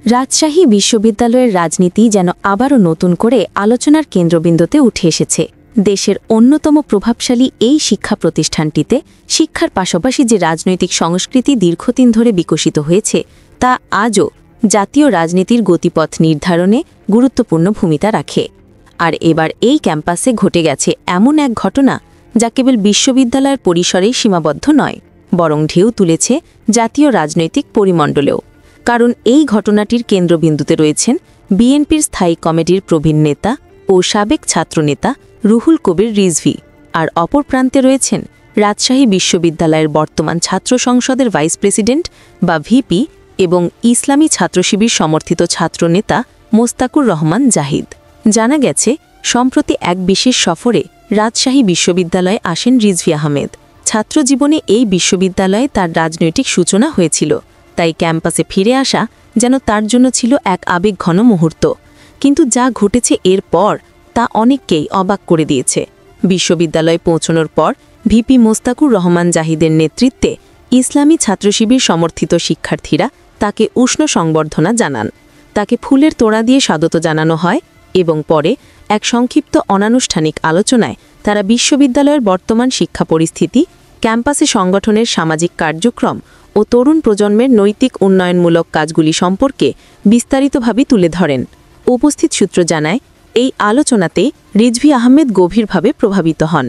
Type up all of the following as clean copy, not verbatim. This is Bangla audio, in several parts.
রাজশাহী বিশ্ববিদ্যালয়ের রাজনীতি যেন আবারও নতুন করে আলোচনার কেন্দ্রবিন্দুতে উঠে এসেছে। দেশের অন্যতম প্রভাবশালী এই শিক্ষা প্রতিষ্ঠানটিতে শিক্ষার পাশাপাশি যে রাজনৈতিক সংস্কৃতি দীর্ঘদিন ধরে বিকশিত হয়েছে তা আজও জাতীয় রাজনীতির গতিপথ নির্ধারণে গুরুত্বপূর্ণ ভূমিকা রাখে। আর এবার এই ক্যাম্পাসে ঘটে গেছে এমন এক ঘটনা যা কেবল বিশ্ববিদ্যালয়ের পরিসরেই সীমাবদ্ধ নয়, বরং ঢেউ তুলেছে জাতীয় রাজনৈতিক পরিমণ্ডলেও। কারণ এই ঘটনাটির কেন্দ্রবিন্দুতে রয়েছেন বিএনপির স্থায়ী কমিটির প্রবীণ নেতা ও সাবেক ছাত্রনেতা রুহুল কবির রিজভী, আর অপর প্রান্তে রয়েছেন রাজশাহী বিশ্ববিদ্যালয়ের বর্তমান ছাত্র সংসদের ভাইস প্রেসিডেন্ট বা ভিপি এবং ইসলামী ছাত্রশিবির সমর্থিত ছাত্রনেতা মোস্তাকুর রহমান জাহিদ। জানা গেছে, সম্প্রতি এক বিশেষ সফরে রাজশাহী বিশ্ববিদ্যালয়ে আসেন রিজভী আহমেদ। ছাত্রজীবনে এই বিশ্ববিদ্যালয়ে তার রাজনৈতিক সূচনা হয়েছিল, তাই ক্যাম্পাসে ফিরে আসা যেন তার জন্য ছিল এক আবেগঘন মুহূর্ত। কিন্তু যা ঘটেছে এরপর তা অনেককেই অবাক করে দিয়েছে। বিশ্ববিদ্যালয়ে পৌঁছানোর পর ভিপি মোস্তাকুর রহমান জাহিদের নেতৃত্বে ইসলামী ছাত্রশিবির সমর্থিত শিক্ষার্থীরা তাকে উষ্ণ সংবর্ধনা জানান। তাকে ফুলের তোড়া দিয়ে স্বাগত জানানো হয় এবং পরে এক সংক্ষিপ্ত অনানুষ্ঠানিক আলোচনায় তারা বিশ্ববিদ্যালয়ের বর্তমান শিক্ষা পরিস্থিতি, ক্যাম্পাসে সংগঠনের সামাজিক কার্যক্রম ও তরুণ প্রজন্মের নৈতিক উন্নয়নমূলক কাজগুলি সম্পর্কে বিস্তারিতভাবে তুলে ধরেন। উপস্থিত সূত্র জানায়, এই আলোচনাতে রিজভী আহমেদ গভীরভাবে প্রভাবিত হন।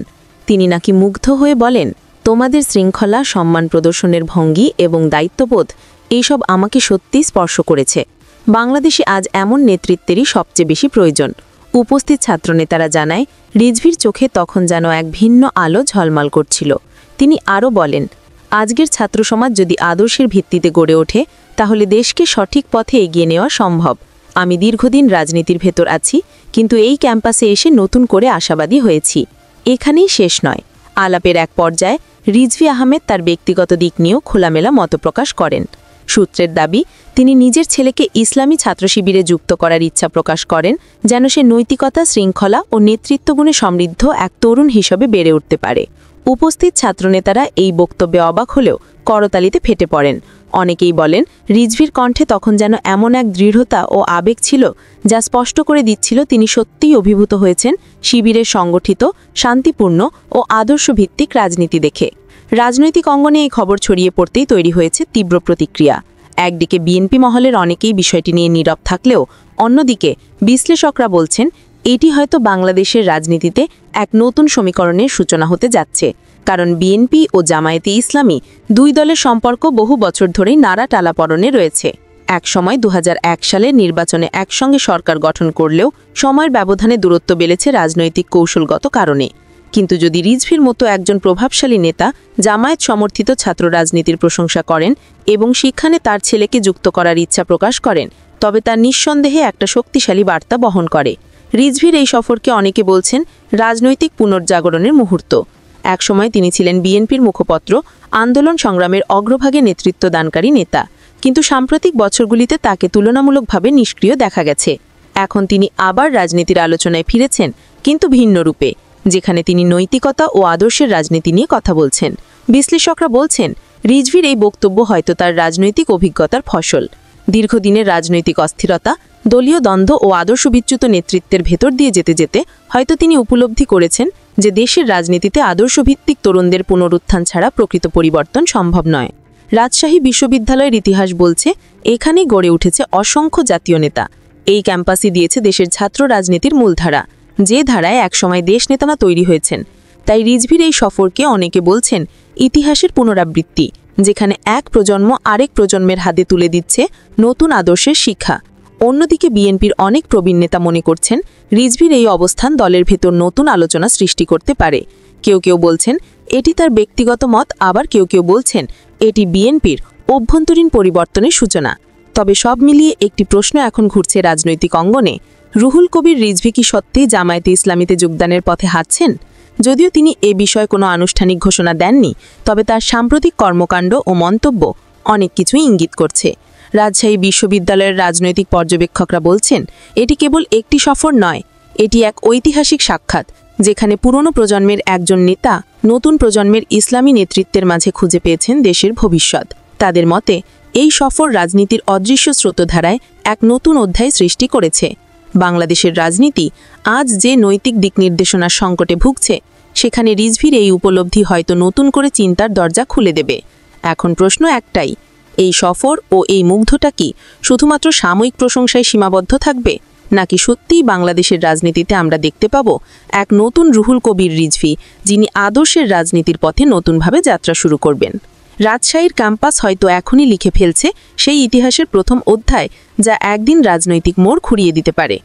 তিনি নাকি মুগ্ধ হয়ে বলেন, তোমাদের শৃঙ্খলা, সম্মান প্রদর্শনের ভঙ্গি এবং দায়িত্ববোধ এইসব আমাকে সত্যিই স্পর্শ করেছে। বাংলাদেশে আজ এমন নেতৃত্বেরই সবচেয়ে বেশি প্রয়োজন। উপস্থিত ছাত্রনেতারা জানায়, রিজভীর চোখে তখন যেন এক ভিন্ন আলো ঝলমল করছিল। তিনি আরও বলেন, আজকের ছাত্রসমাজ যদি আদর্শের ভিত্তিতে গড়ে ওঠে তাহলে দেশকে সঠিক পথে এগিয়ে নেওয়া সম্ভব। আমি দীর্ঘদিন রাজনীতির ভেতর আছি, কিন্তু এই ক্যাম্পাসে এসে নতুন করে আশাবাদী হয়েছি। এখানেই শেষ নয়। আলাপের এক পর্যায়ে রিজভী আহমেদ তার ব্যক্তিগত দিক নিয়েও খোলামেলা মতপ্রকাশ করেন। সূত্রের দাবি, তিনি নিজের ছেলেকে ইসলামী ছাত্রশিবিরে যুক্ত করার ইচ্ছা প্রকাশ করেন, যেন সে নৈতিকতা, শৃঙ্খলা ও নেতৃত্বগুণে সমৃদ্ধ এক তরুণ হিসেবে বেড়ে উঠতে পারে। উপস্থিত ছাত্রনেতারা এই বক্তব্যে অবাক হলেও করতালিতে ফেটে পড়েন। অনেকেই বলেন, রিজভীর কণ্ঠে তখন যেন এমন এক দৃঢ়তা ও আবেগ ছিল যা স্পষ্ট করে দিচ্ছিল তিনি সত্যিই অভিভূত হয়েছেন শিবিরের সংগঠিত, শান্তিপূর্ণ ও আদর্শভিত্তিক রাজনীতি দেখে। রাজনৈতিক অঙ্গনে এই খবর ছড়িয়ে পড়তেই তৈরি হয়েছে তীব্র প্রতিক্রিয়া। একদিকে বিএনপি মহলের অনেকেই বিষয়টি নিয়ে নীরব থাকলেও অন্যদিকে বিশ্লেষকরা বলছেন, এটি হয়তো বাংলাদেশের রাজনীতিতে এক নতুন সমীকরণের সূচনা হতে যাচ্ছে। কারণ বিএনপি ও জামায়াতে ইসলামী দুই দলের সম্পর্ক বহু বছর ধরেই নাড়া টালাপড়নে রয়েছে। একসময় 2001 সালের নির্বাচনে একসঙ্গে সরকার গঠন করলেও সময়ের ব্যবধানে দূরত্ব বেড়েছে রাজনৈতিক কৌশলগত কারণে। কিন্তু যদি রিজভীর মতো একজন প্রভাবশালী নেতা জামায়াত সমর্থিত ছাত্র রাজনীতির প্রশংসা করেন এবং সেখানে তার ছেলেকে যুক্ত করার ইচ্ছা প্রকাশ করেন, তবে তা নিঃসন্দেহে একটা শক্তিশালী বার্তা বহন করে। রিজভীর এই সফরকে অনেকে বলছেন রাজনৈতিক পুনর্জাগরণের মুহূর্ত। একসময় তিনি ছিলেন বিএনপির মুখপত্র, আন্দোলন সংগ্রামের অগ্রভাগে নেতৃত্বদানকারী নেতা, কিন্তু সাম্প্রতিক বছরগুলিতে তাকে তুলনামূলকভাবে নিষ্ক্রিয় দেখা গেছে। এখন তিনি আবার রাজনীতির আলোচনায় ফিরেছেন, কিন্তু ভিন্ন রূপে, যেখানে তিনি নৈতিকতা ও আদর্শের রাজনীতি নিয়ে কথা বলছেন। বিশ্লেষকরা বলছেন, রিজভীর এই বক্তব্য হয়তো তার রাজনৈতিক অভিজ্ঞতার ফসল। দীর্ঘদিনের রাজনৈতিক অস্থিরতা, দলীয় দ্বন্দ্ব ও আদর্শবিচ্যুত নেতৃত্বের ভেতর দিয়ে যেতে যেতে হয়তো তিনি উপলব্ধি করেছেন যে দেশের রাজনীতিতে আদর্শভিত্তিক তরুণদের পুনরুত্থান ছাড়া প্রকৃত পরিবর্তন সম্ভব নয়। রাজশাহী বিশ্ববিদ্যালয়ের ইতিহাস বলছে, এখানেই গড়ে উঠেছে অসংখ্য জাতীয় নেতা। এই ক্যাম্পাসই দিয়েছে দেশের ছাত্র রাজনীতির মূলধারা, যে ধারায় একসময় দেশ নেতারা তৈরি হয়েছেন। তাই রিজভীর এই সফরকে অনেকে বলছেন ইতিহাসের পুনরাবৃত্তি, যেখানে এক প্রজন্ম আরেক প্রজন্মের হাতে তুলে দিচ্ছে নতুন আদর্শের শিক্ষা। অন্যদিকে বিএনপির অনেক প্রবীণ নেতা মনে করছেন রিজভীর এই অবস্থান দলের ভেতর নতুন আলোচনা সৃষ্টি করতে পারে। কেউ কেউ বলছেন এটি তার ব্যক্তিগত মত, আবার কেউ কেউ বলছেন এটি বিএনপির অভ্যন্তরীণ পরিবর্তনের সূচনা। তবে সব মিলিয়ে একটি প্রশ্ন এখন ঘুরছে রাজনৈতিক অঙ্গনে, রুহুল কবির রিজভী কি সত্যিই জামায়াতে ইসলামীতে যোগদানের পথে হাঁটছেন? যদিও তিনি এ বিষয়ে কোনো আনুষ্ঠানিক ঘোষণা দেননি, তবে তার সাম্প্রতিক কর্মকাণ্ড ও মন্তব্য অনেক কিছুই ইঙ্গিত করছে। রাজশাহী বিশ্ববিদ্যালয়ের রাজনৈতিক পর্যবেক্ষকরা বলছেন, এটি কেবল একটি সফর নয়, এটি এক ঐতিহাসিক সাক্ষাৎ, যেখানে পুরনো প্রজন্মের একজন নেতা নতুন প্রজন্মের ইসলামী নেতৃত্বের মাঝে খুঁজে পেয়েছেন দেশের ভবিষ্যৎ। তাদের মতে এই সফর রাজনীতির অদৃশ্য স্রোতধারায় এক নতুন অধ্যায় সৃষ্টি করেছে। বাংলাদেশের রাজনীতি আজ যে নৈতিক দিক নির্দেশনার সংকটে ভুগছে, সেখানে রিজভীর এই উপলব্ধি হয়তো নতুন করে চিন্তার দরজা খুলে দেবে। এখন প্রশ্ন একটাই, এই সফর ও এই মুগ্ধটা কি শুধুমাত্র সাময়িক প্রশংসায় সীমাবদ্ধ থাকবে, নাকি সত্যিই বাংলাদেশের রাজনীতিতে আমরা দেখতে পাব এক নতুন রুহুল কবির রিজভী, যিনি আদর্শের রাজনীতির পথে নতুনভাবে যাত্রা শুরু করবেন? রাজশাহীর ক্যাম্পাস হয়তো এখনই লিখে ফেলছে সেই ইতিহাসের প্রথম অধ্যায়, যা একদিন রাজনৈতিক মোড় ঘুরিয়ে দিতে পারে।